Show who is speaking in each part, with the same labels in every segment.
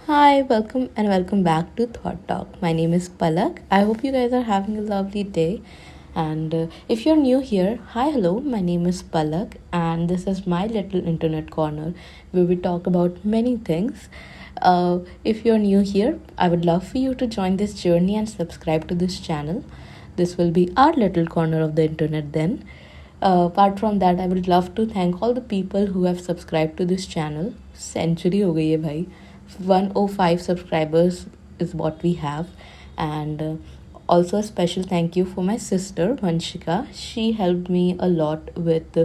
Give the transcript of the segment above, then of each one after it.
Speaker 1: Hi, welcome back to Thought Talk. My name is Palak. I hope you guys are having a lovely day. And if you're new here, hi, hello, my name is Palak, and this is my little internet corner where we talk about many things. If you're new here, I would love for you to join this journey and subscribe to this channel. This will be our little corner of the internet then. Apart from that, I would love to thank all the people who have subscribed to this channel. Century हो गई है भाई. 105 subscribers is what we have. And also a special thank you for my sister Vanshika. She helped me a lot with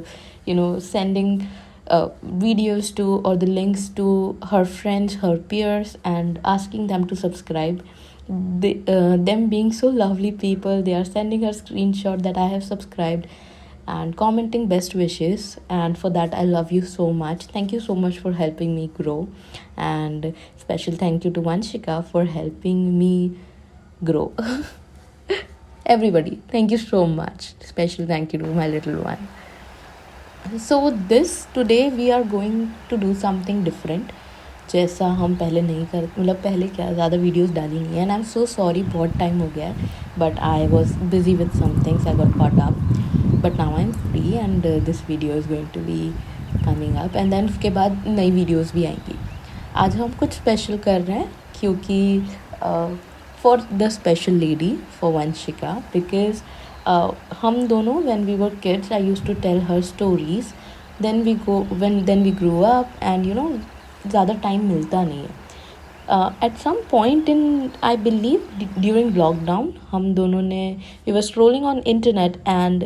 Speaker 1: sending videos to or the links to her friends, her peers, and asking them to subscribe. Them being so lovely people, they are sending her screenshot that I have subscribed and commenting best wishes, and for that I love you so much. Thank you so much for helping me grow, and special thank you to Vanshika for helping me grow. Everybody, thank you so much. Special thank you to my little one. So this today we are going to do something different. जैसा हम पहले नहीं कर मतलब पहले क्या ज़्यादा videos डाली नहीं है, and I am so sorry, बहुत टाइम हो गया है, but I was busy with some things, I got caught up, but now I am free and this video is going to be coming up, and then उसके बाद नई videos भी आएंगी. आज हम कुछ स्पेशल कर रहे हैं क्योंकि for the special lady, for Vanshika, because हम दोनों when we were kids I used to tell her stories. Then we grow up, and ज़्यादा टाइम मिलता नहीं है. At some point in, I believe during lockdown, हम दोनों ने we were scrolling on internet, and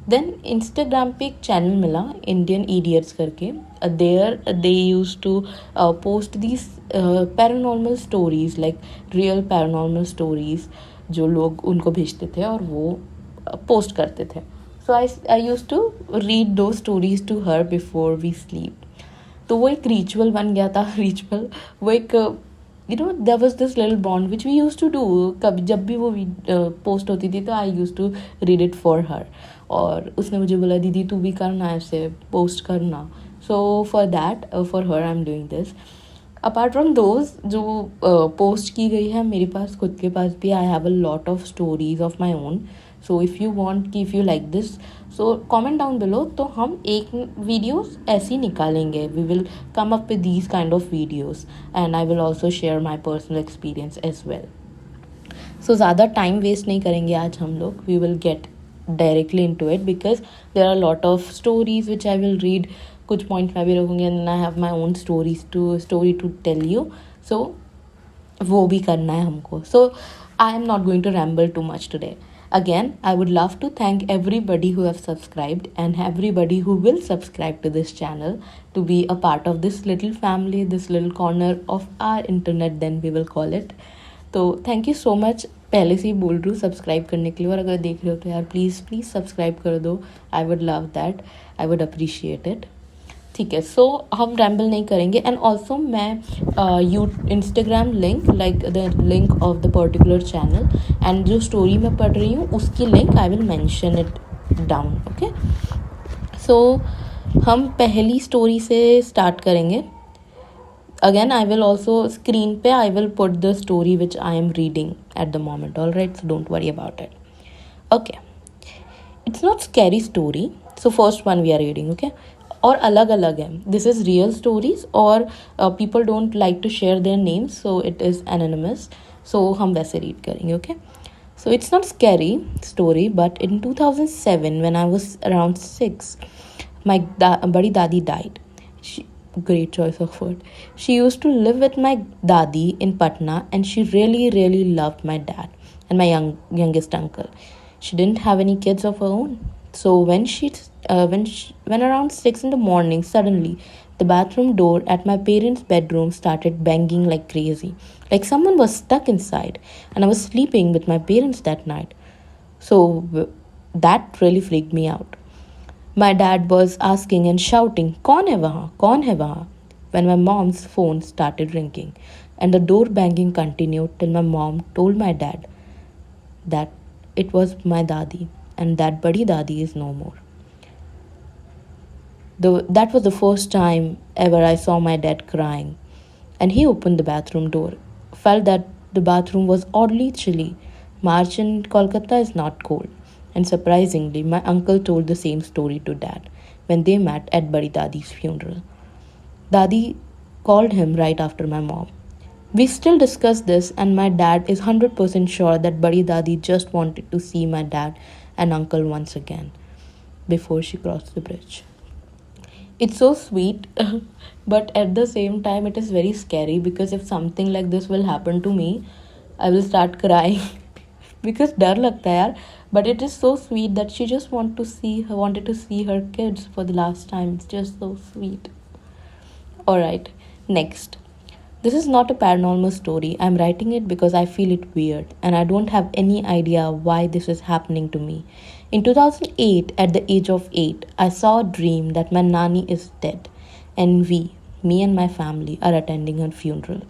Speaker 1: then Instagram पे एक channel मिला, इंडियन ईडियट्स करके. There they use to post these paranormal stories, like real paranormal stories, जो लोग उनको भेजते थे और वो पोस्ट करते थे. So I use to read दो stories to her before we sleep. तो वो एक रिचुअल बन गया था. रिचुअल, वो एक there was this little bond which we used to do. कभी जब भी वो पोस्ट होती थी तो I use to read it for her, और उसने मुझे बोला दीदी तू भी करना, ऐसे पोस्ट करना. So for that, for her I am doing this. Apart from those जो पोस्ट की गई है, मेरे पास खुद के पास भी I have a lot of stories of my own. So if you want कि if you like this, so comment down below, तो हम एक वीडियोस ऐसी निकालेंगे. We will come up with these kind of videos, and I will also share my personal experience as well. So ज़्यादा time waste नहीं करेंगे आज हम लोग. We will get directly into it, because there are lot of stories which I will read. कुछ point मैं भी रखूँगी, and I have my own story to tell you. So वो भी करना है हमको. So I am not going to ramble too much today. Again, I would love to thank everybody who have subscribed and everybody who will subscribe to this channel to be a part of this little family, this little corner of our internet, then we will call it. तो thank you so much. पहले से ही बोल रही हूँ subscribe करने के लिए, और अगर देख रहे हो तो यार प्लीज़ प्लीज़ सब्सक्राइब कर दो. I would love that, I would appreciate it. ठीक है, सो हम रैम्बल नहीं करेंगे. एंड ऑल्सो मैं you Instagram link, like the link of the particular channel, and जो स्टोरी मैं पढ़ रही हूँ उसकी link I will mention it down. Okay, so हम पहली स्टोरी से स्टार्ट करेंगे. Again I will also screen पे I will put the story which I am reading at the moment. All right, so don't worry about it. Okay, it's not scary story. So first one we are reading. Okay, और अलग अलग है. This is real stories, और people don't like to share their names, so it is anonymous. So हम वैसे read करेंगे. Okay, so it's not scary story, but in 2007 when I was around 6, my badi dadi died. Great choice of word. She used to live with my dadi in Patna, and she really loved my dad and my youngest uncle. She didn't have any kids of her own. So when around 6 in the morning, suddenly the bathroom door at my parents' bedroom started banging like crazy, like someone was stuck inside, and I was sleeping with my parents that night. So that really freaked me out. My dad was asking and shouting, "Kaun hai wahan? Kaun hai wahan?" when my mom's phone started ringing, and the door banging continued till my mom told my dad that it was my dadi, and that badi dadi is no more. That was the first time ever I saw my dad crying. and he opened the bathroom door. Felt that the bathroom was oddly chilly. March in Kolkata is not cold. And surprisingly, my uncle told the same story to dad when they met at Badi Dadi's funeral. Dadi called him right after my mom. We still discuss this, and my dad is 100% sure that Badi Dadi just wanted to see my dad and uncle once again before she crossed the bridge. It's so sweet, but at the same time, it is very scary because if something like this will happen to me, I will start crying because डर लगता है यार. But it is so sweet that she just wanted to see her kids for the last time. It's just so sweet. Alright, next. This is not a paranormal story. I'm writing it because I feel it weird and I don't have any idea why this is happening to me. In 2008, at the age of 8, I saw a dream that my nanny is dead and me and my family, are attending her funeral.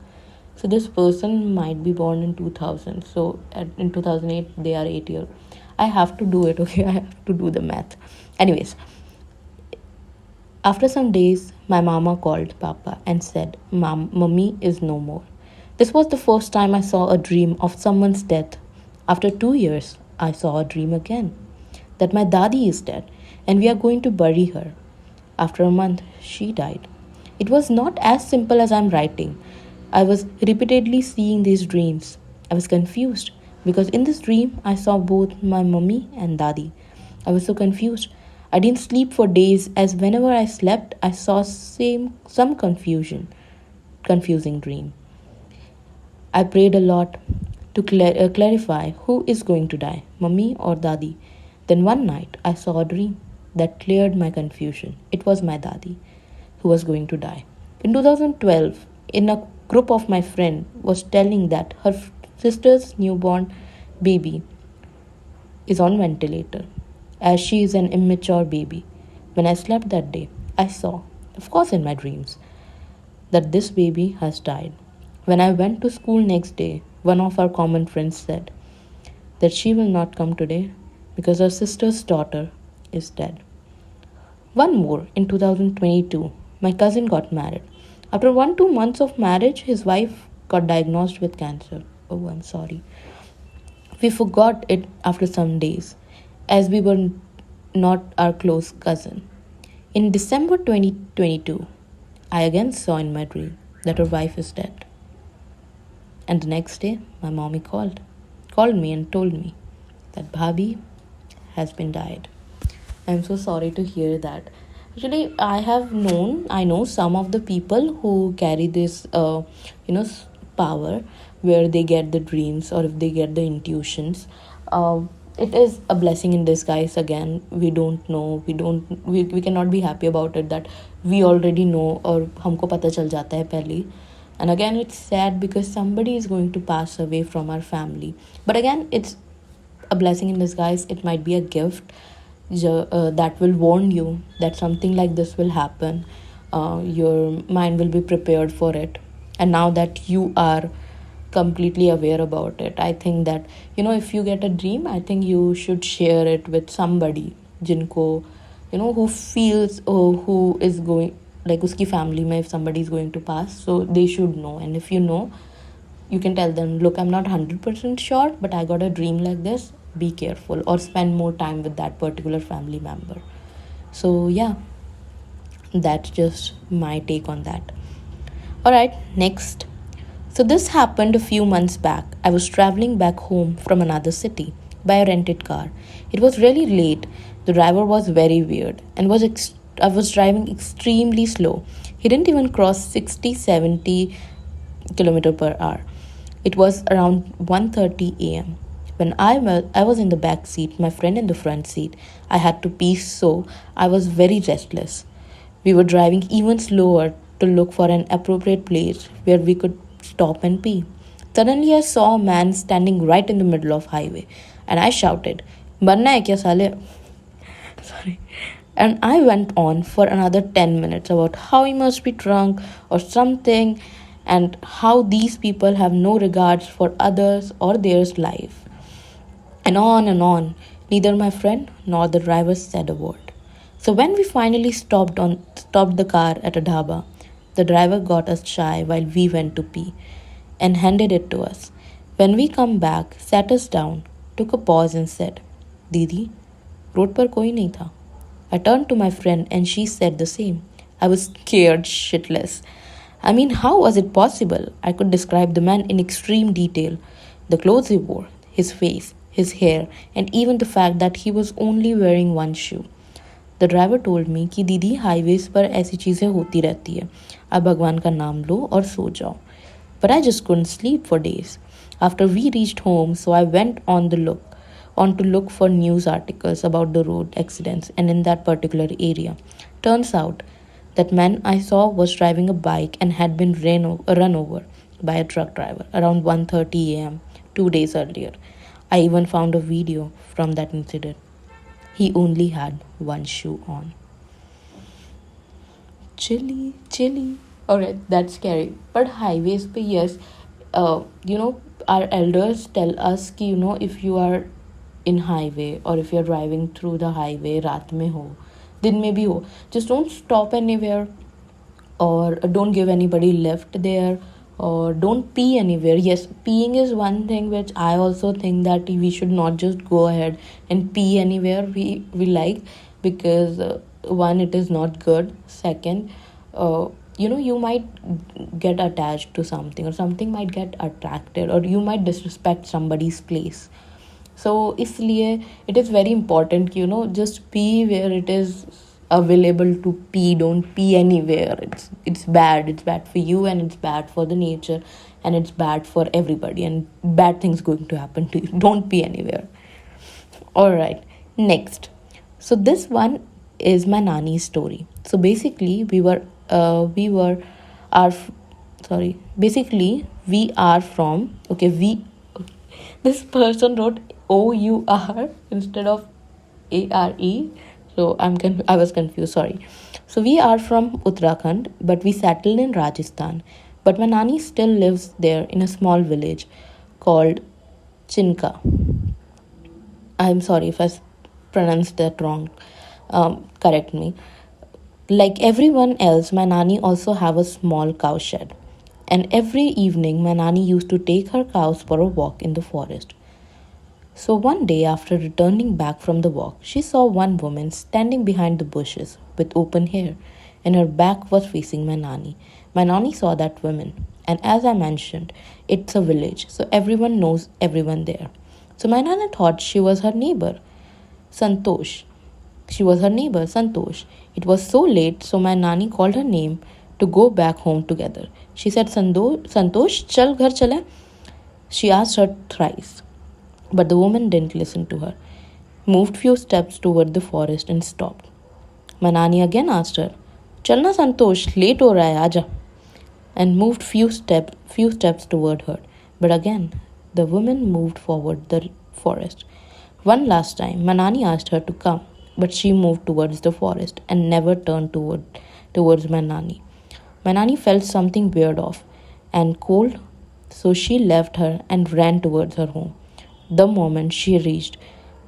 Speaker 1: So this person might be born in 2000. So in 2008, they are 8 years. I have to do it, okay? I have to do the math. Anyways, after some days, my mama called Papa and said, Mummy is no more. This was the first time I saw a dream of someone's death. After 2 years, I saw a dream again that my Dadi is dead and we are going to bury her. After a month, she died. It was not as simple as I'm writing. I was repeatedly seeing these dreams. I was confused because in this dream, I saw both my mummy and Dadi. I was so confused. I didn't sleep for days as whenever I slept, I saw some confusing dream. I prayed a lot to clarify who is going to die, mummy or Dadi. Then one night, I saw a dream that cleared my confusion. It was my Dadi who was going to die. In 2012, in a group of my friend was telling that her sister's newborn baby is on ventilator as she is an immature baby. When I slept that day, I saw, of course in my dreams, that this baby has died. When I went to school next day, one of our common friends said that she will not come today because her sister's daughter is dead. One more, in 2022, my cousin got married. After 1-2 months of marriage, his wife got diagnosed with cancer. Oh, I'm sorry. We forgot it after some days, as we were not our close cousin. In December 2022, I again saw in my dream that her wife is dead. And the next day, my mommy called me and told me that Bhabi has been died. I'm so sorry to hear that. Actually, I know some of the people who carry this, power where they get the dreams or if they get the intuitions. It is a blessing in disguise. Again, we cannot be happy about it that we already know or हमको पता चल जाता है पहले. And again, it's sad because somebody is going to pass away from our family. But again, it's a blessing in disguise. It might be a gift that will warn you that something like this will happen. Your mind will be prepared for it. And now that you are completely aware about it, I think that, if you get a dream, I think you should share it with somebody jinko, who feels or who is going, like uski family mein if somebody is going to pass, so they should know. And if you know, you can tell them, look, I'm not 100% sure, but I got a dream like this. Be careful or spend more time with that particular family member. So yeah, that's just my take on that. All right, next. So this happened a few months back. I was traveling back home from another city by a rented car. It was really late. The driver was very weird and I was driving extremely slow. He didn't even cross 60-70 kilometer per hour. It was around 1:30 a.m. When I was in the back seat, my friend in the front seat. I had to pee, so I was very restless. We were driving even slower to look for an appropriate place where we could stop and pee. Suddenly, I saw a man standing right in the middle of highway, and I shouted, "Marna hai kya sale?" Sorry. And I went on for another 10 minutes about how he must be drunk or something, and how these people have no regards for others or their life. And on and on. Neither my friend nor the driver said a word. So when we finally stopped the car at a dhaba, The driver got us chai while we went to pee and handed it to us. When we come back, sat us down, took a pause and said, Didi, road par koi nahi tha. I turned to my friend and she said the same. I was scared shitless. I mean, how was it possible? I could describe the man in extreme detail. The clothes he wore, his face, his hair, and even the fact that he was only wearing one shoe. The driver told me कि दीदी highways पर ऐसी चीज़ें होती रहती है, आप भगवान का नाम लो और सो जाओ. But I just couldn't sleep for days. After we reached home, so I went on to look for news articles about the road accidents and in that particular area. Turns out that man I saw was driving a bike and had been run over by a truck driver around 1:30 a.m. 2 days earlier. I even found a video from that incident. He only had one shoe on. Chilly, chilly. Alright, that's scary. But highways, pe yes, our elders tell us ki, if you are in highway or if you're driving through the highway, raat mein ho, din mein bhi ho, just don't stop anywhere or don't give anybody lift there or don't pee anywhere. Yes, peeing is one thing which I also think that we should not just go ahead and pee anywhere we like, because one, it is not good. Second, you might get attached to something or something might get attracted or you might disrespect somebody's place. So इसलिए it is very important just pee where it is available to pee. Don't pee anywhere. It's bad for you and it's bad for the nature and it's bad for everybody and bad things going to happen to you. Don't pee anywhere. All right, next. So this one is my nani's story. So basically we are from, this person wrote OUR instead of ARE. So I was confused, sorry. So we are from Uttarakhand, but we settled in Rajasthan. But my nani still lives there in a small village called Chinka. I'm sorry if I pronounced that wrong. Correct me. Like everyone else, my nani also have a small cow shed. And every evening, my nani used to take her cows for a walk in the forest. So one day, after returning back from the walk, she saw one woman standing behind the bushes with open hair, and her back was facing my nani. My nani saw that woman, and as I mentioned, it's a village, so everyone knows everyone there. So my nana thought she was her neighbor, Santosh. Santosh. It was so late, so my nani called her name to go back home together. She said, Santosh, chal ghar chale. She asked her thrice. But the woman didn't listen to her, moved few steps toward the forest and stopped. My nani again asked her, Chalna Santosh, late ho raha hai, aaja, and moved few steps toward her. But again, the woman moved forward the forest. One last time, my nani asked her to come, but she moved towards the forest and never turned towards my nani. My nani felt something weird off and cold, so she left her and ran towards her home. The moment she reached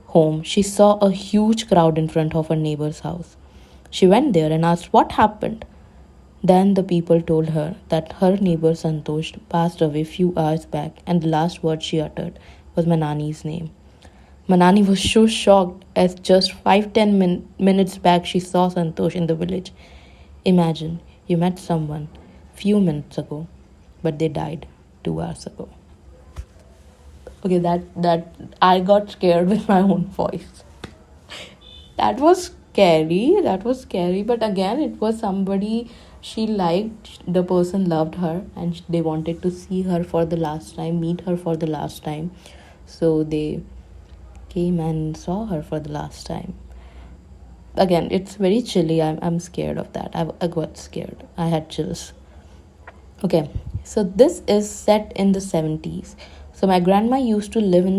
Speaker 1: home, she saw a huge crowd in front of her neighbor's house. She went there and asked what happened. Then the people told her that her neighbor Santosh passed away few hours back and the last word she uttered was Manani's name. Manani was so shocked as just 5-10 minutes back she saw Santosh in the village. Imagine you met someone few minutes ago, but they died 2 hours ago. Okay, that I got scared with my own voice. That was scary, but again, it was somebody she liked. The person loved her and they wanted to see her for the last time, meet her for the last time. So they came and saw her for the last time. Again, it's very chilly. I'm scared of that. I got scared. I had chills. Okay, so this is set in the 70s. So my grandma used to live in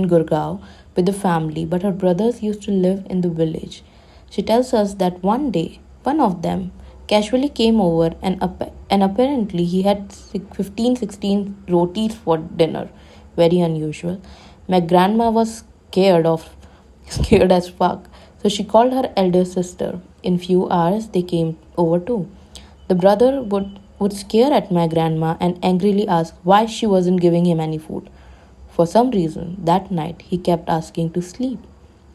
Speaker 1: Gurgaon with the family, but her brothers used to live in the village. She tells us that one day, one of them casually came over and apparently he had 15-16 rotis for dinner. Very unusual. My grandma was scared as fuck. So she called her elder sister. In few hours, they came over too. The brother would scare at my grandma and angrily ask why she wasn't giving him any food. For some reason, that night he kept asking to sleep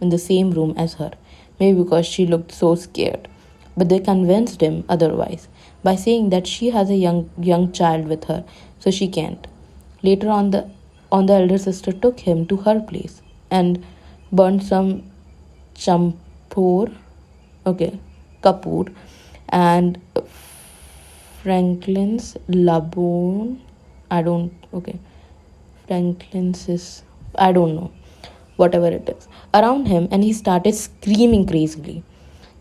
Speaker 1: in the same room as her, maybe because she looked so scared. But they convinced him otherwise by saying that she has a young child with her, so she can't. Later on the elder sister took him to her place and burned some champur, okay, kapoor, and Franklin's Labone. I don't, okay, Franklin's is, I don't know, whatever it is, around him, and he started screaming crazily.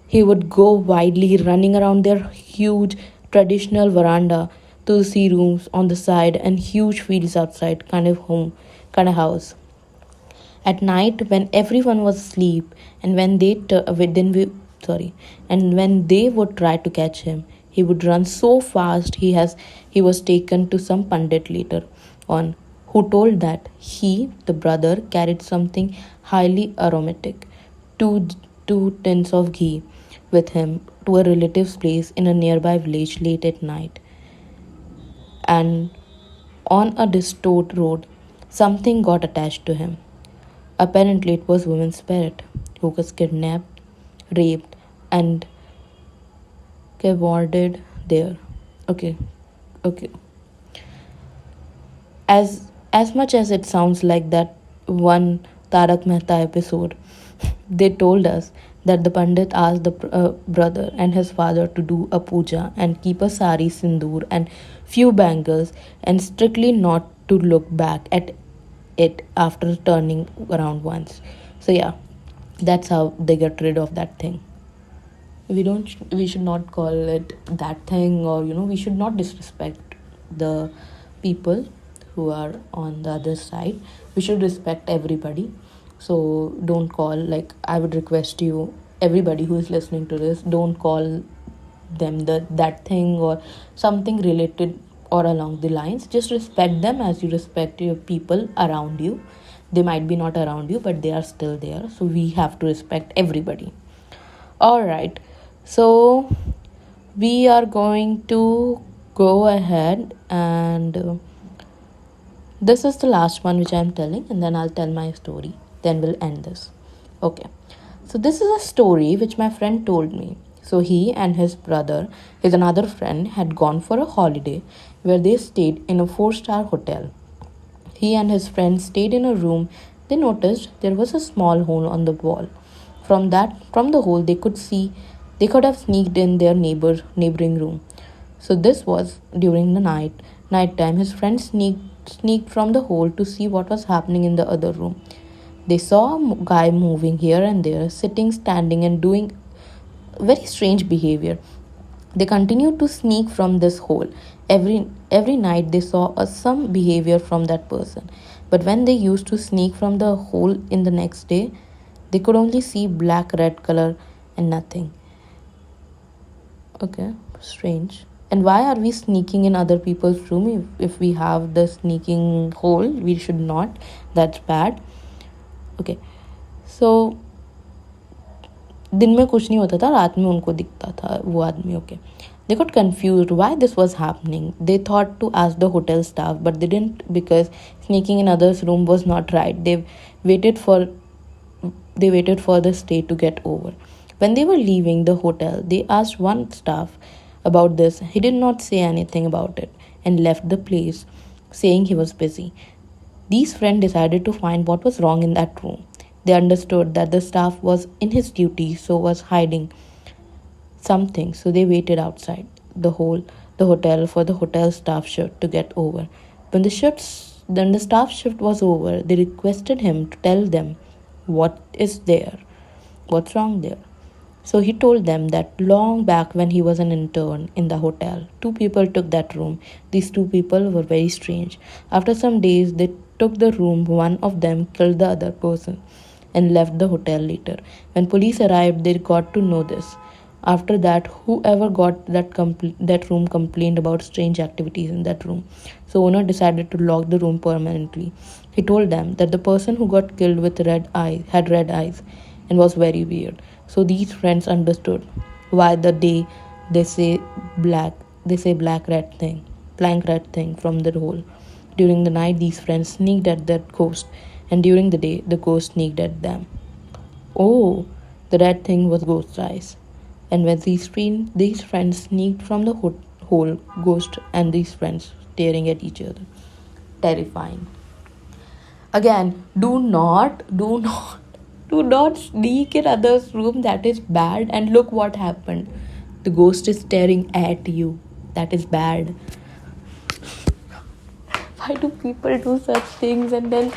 Speaker 1: He would go widely, running around their huge traditional veranda to see rooms on the side and huge fields outside, kind of home, kind of house. At night, when everyone was asleep, and when they then we sorry, and when they would try to catch him, he would run so fast he was taken to some pandit later on, who told that he, the brother, carried something highly aromatic, two two tins of ghee, with him to a relative's place in a nearby village late at night, and on a distant road, something got attached to him. Apparently, it was woman's spirit who was kidnapped, raped, and cavorted there. Okay, okay. As much as it sounds like that one Tarak Mehta episode, they told us that the Pandit asked the brother and his father to do a puja and keep a sari sindoor and few bangles and strictly not to look back at it after turning around once. So yeah, that's how they get rid of that thing. We should not call it that thing, or we should not disrespect the people who are on the other side. We should respect everybody. So don't call, like, I would request you, everybody who is listening to this, don't call them that thing or something related or along the lines. Just respect them as you respect your people around you. They might be not around you, but they are still there, so we have to respect everybody. All right. So we are going to go ahead and this is the last one which I'm telling, and then I'll tell my story. Then we'll end this. Okay. So this is a story which my friend told me. So he and his brother, his another friend, had gone for a holiday where they stayed in a 4-star hotel. He and his friend stayed in a room. They noticed there was a small hole on the wall. From the hole they could have sneaked in their neighboring room. So this was during the night time. His friend sneaked from the hole to see what was happening in the other room. They saw a guy moving here and there, sitting, standing, and doing very strange behavior. They continued to sneak from this hole. Every night they saw some behavior from that person. But when they used to sneak from the hole in the next day, they could only see black red color and nothing. Okay, strange. And why are we sneaking in other people's room if we have the sneaking hole? We should not. That's bad. Okay. So दिन में कुछ नहीं होता था, रात में उनको दिखता था वो आदमी. Okay. They got confused why this was happening. They thought to ask the hotel staff, but they didn't, because sneaking in others' room was not right. Waited for they waited for the stay to get over. When they were leaving the hotel, they asked one staff about this. He did not say anything about it and left the place, saying he was busy. These friends decided to find what was wrong in that room. They understood that the staff was in his duty, so was hiding something. So they waited outside the hotel for the hotel staff shift to get over. Then the staff shift was over, they requested him to tell them what is there, what's wrong there. So he told them that long back when he was an intern in the hotel, two people took that room. These two people were very strange. After some days, they took the room. One of them killed the other person and left the hotel later. When police arrived, they got to know this. After that, whoever got that room complained about strange activities in that room. So owner decided to lock the room permanently. He told them that the person who got killed with red eyes had red eyes and was very weird. So these friends understood why the day they say black they say blank rat thing from the hole. During the night, these friends sneaked at that ghost, and during the day, the ghost sneaked at them. Oh, the red thing was Ghost's eyes. And when these friends sneaked from the hole, Ghost and these friends staring at each other. Terrifying. Again, do not sneak in others' room. That is bad. And look what happened. The ghost is staring at you. That is bad. Why do people do such things? And then,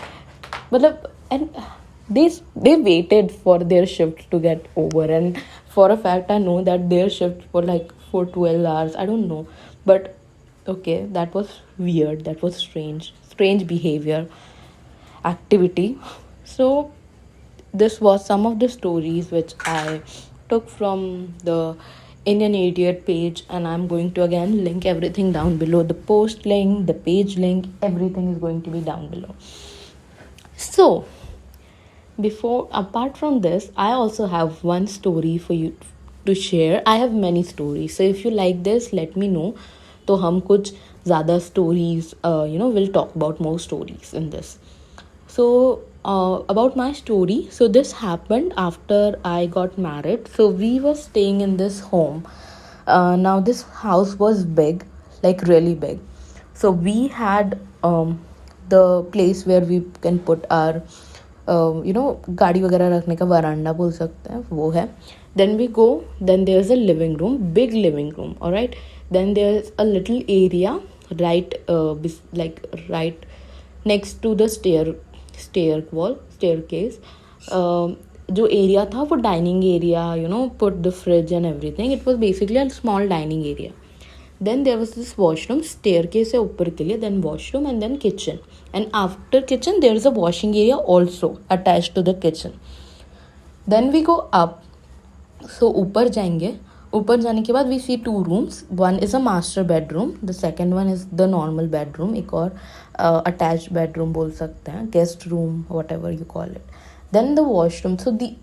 Speaker 1: and they waited for their shift to get over. And for a fact, I know that their shift for 12 hours. I don't know, but okay, that was weird. That was strange behavior, activity. So this was some of the stories which I took from the Indian Idiot page, and I'm going to again link everything down below. The post link, the page link, everything is going to be down below. So apart from this, I also have one story for you to share. I have many stories, so if you like this, let me know. तो हम कुछ ज़्यादा stories we'll talk about more stories in this. So about my story, so this happened after I got married. So we were staying in this home. Now this house was big, like really big. So we had the place where we can put our गाड़ी वगैरह रखने का वरांडा बोल सकते हैं, वो है. Then we go, then there's a living room, big living room, all right. Then there's a little area right next to the staircase. जो एरिया था वो dining area, put the fridge and everything. It was basically a small dining area. Then there was this washroom, staircase है ऊपर के लिए, then washroom and then kitchen. And after kitchen there is a washing area also attached to the kitchen. Then we go up. So ऊपर जाएंगे. ऊपर जाने के बाद we see 2 rooms. One is a master bedroom. The second one is the normal bedroom. एक और attached bedroom बोल सकते हैं, guest room, whatever you call it. Then the washroom. So the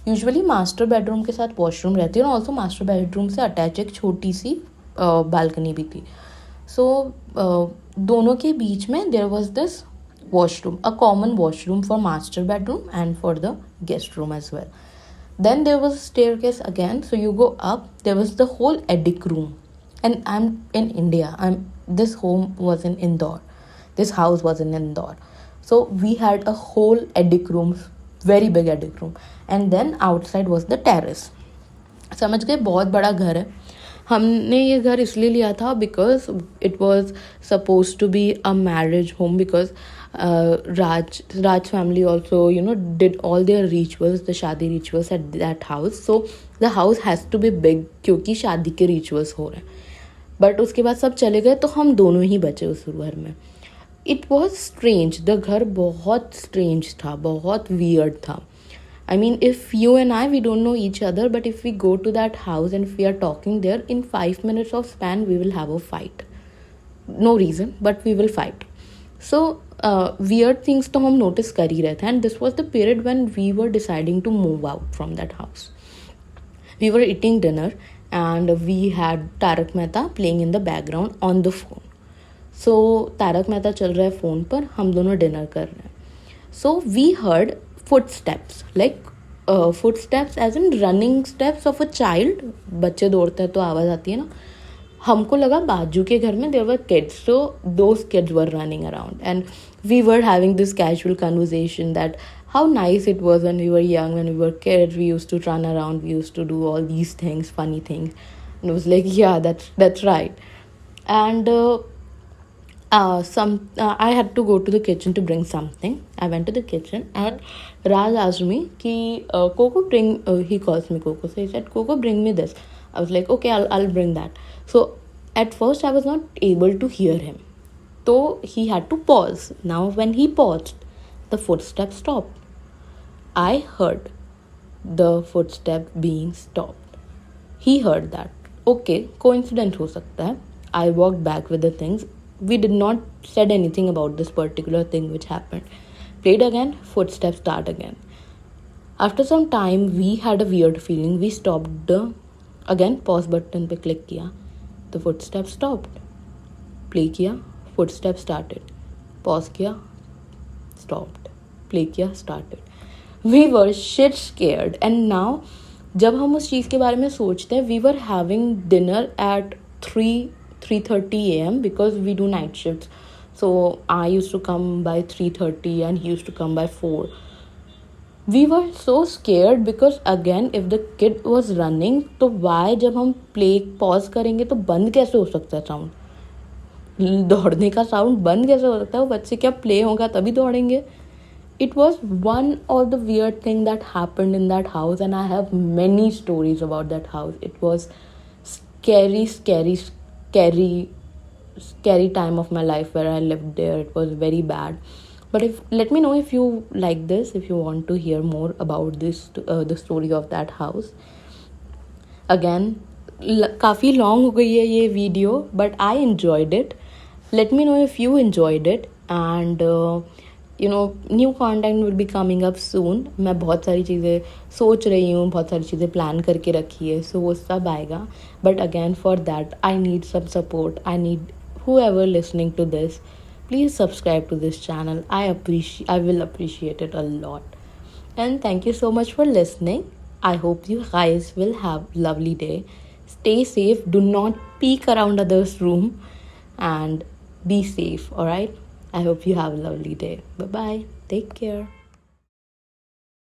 Speaker 1: usually master bedroom के साथ washroom रहती है, और also master bedroom से attach एक छोटी सी balcony भी थी. So दोनों के बीच में there was this washroom, a common washroom for master bedroom and for the guest room as well. Then there was a staircase again. So you go up, there was the whole attic room. And I'm in India. This home was in Indore. This house was in Indore. So we had a whole attic room, very big attic room. And then outside was the terrace. समझ गए, बहुत बड़ा घर है. हमने ये घर इसलिए लिया था because it was supposed to be a marriage home, because Raj family also did all their rituals, the शादी rituals at that house. So the house has to be big क्योंकि शादी के rituals हो रहे हैं. But उसके बाद सब चले गए, तो हम दोनों ही बचे उस घर में. It was strange. The घर बहुत strange था, बहुत weird था. I mean, if you and I, we don't know each other, but if we go to that house and if we are talking there, in 5 minutes of span, we will have a fight. No reason, but we will fight. So, weird things to hum notice कर ही रहे थे, and this was the period when we were deciding to move out from that house. We were eating dinner, and we had Tarak Mehta playing in the background on the phone. So, Tarak Mehta चल रहा है phone पर, हम दोनों dinner कर रहे हैं. So, we heard footsteps, like footsteps as in running steps of a child. बच्चे दौड़ते हैं तो आवाज़ आती है ना. हमको लगा बाजू के घर में there were kids, so those kids were running around, and we were having this casual conversation that how nice it was when we were young, when we were kids, we used to run around, we used to do all these things, funny things. And I was like, yeah, that's right. And I had to go to the kitchen to bring something. I went to the kitchen, and Raj asked me ki Coco bring, he calls me Coco, so he said, Coco, bring me this. I was like, okay, I'll bring that. So at first I was not able to hear him, so he had to pause. Now when he paused, the footsteps stopped. I heard the footstep being stopped. He heard that. Okay, coincidence हो सकता है. I walked back with the things. We did not said anything about this particular thing which happened. Played again, footsteps start again. After some time, we had a weird feeling. We stopped again, pause button पे click किया. The footsteps stopped. Play किया, footsteps started. Pause किया, stopped. Play किया, started. We were shit scared. And now जब हम उस चीज़ के बारे में सोचते हैं, we were having dinner at 3:30 a.m. because we do night shifts. So I used to come by 3:30 and he used to come by 4. We were so scared because again if the kid was running तो why जब हम play pause करेंगे तो बंद कैसे हो सकता है साउंड? दौड़ने का साउंड बंद कैसे हो सकता है? वो बच्चे क्या प्ले होगा तभी दौड़ेंगे? It was one of the weird thing that happened in that house, and I have many stories about that house. It was scary time of my life where I lived there. It was very bad. But let me know if you like this, if you want to hear more about this, the story of that house. Again, काफ़ी long हो गई है ये video, but I enjoyed it. Let me know if you enjoyed it, and new content will be coming up सून. मैं बहुत सारी चीज़ें सोच रही हूँ, बहुत सारी चीज़ें प्लान करके रखी है, सो वो सब आएगा. But again for that I need some support. I need whoever listening to this, please subscribe to this channel. I will appreciate it a lot. And thank you so much for listening. I hope you guys will have lovely day. Stay safe. Do not peek around others' room and be safe. All right. I hope you have a lovely day. Bye bye. Take care.